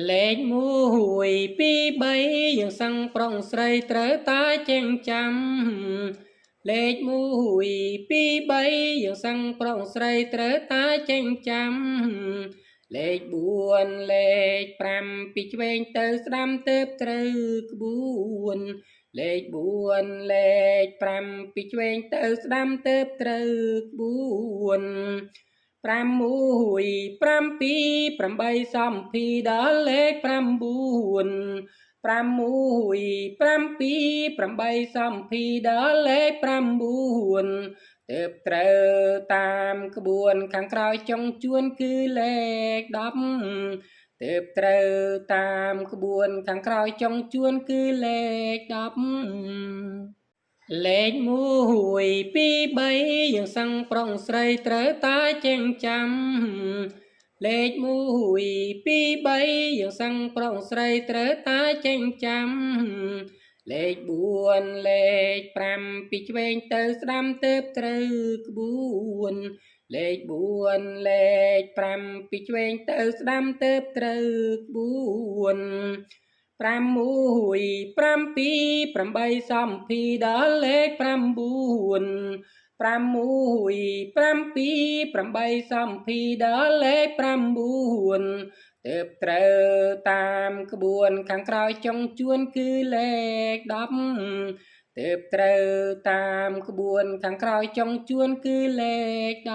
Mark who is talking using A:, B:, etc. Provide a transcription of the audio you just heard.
A: លេខ1 2 3យើងសឹងប្រុងស្រីត្រូវតែចេញចាំលេខ1 2 3យើងសឹងប្រុងស្រីត្រូវតែចេញចាំលេខ4លេខ5ពីឆ្វេងទៅស្ដាំទៅត្រូវក្បួនលេខ4លេខ5ពីឆ្វេងទៅស្ដាំទៅត្រូវក្បួន6 7 8សំភីដល់លេខ9 6 7 8សំភីដល់លេខ9ទើបត្រូវតាមក្បួនខាងក្រោយចុងជួនគឺលេខ10ទើបត្រូវតាមក្បួនខាងក្រោយចុងជួនគឺលេខ10លេខ1 2 3យើងសឹងប្រុងស្រីត្រូវតែចេញចាំលេខ1 2 3យើងសឹងប្រុងស្រីត្រូវតែចេញចាំលេខ4លេខ5ពីឆ្វេងទៅស្ដាំទៅត្រូវក្បួនលេខ4លេខ5ពីឆ្វេងទៅស្ដាំទៅត្រូវក្បួន6 7 8សំភីដល់លេខ9 6 7 8សំភីដល់លេខ9ទើបត្រូវតាមក្បួនខាងក្រោយចុងជួនគឺលេខ10ទើបត្រូវតាមក្បួនខាងក្រោយចុងជួនគឺលេខ10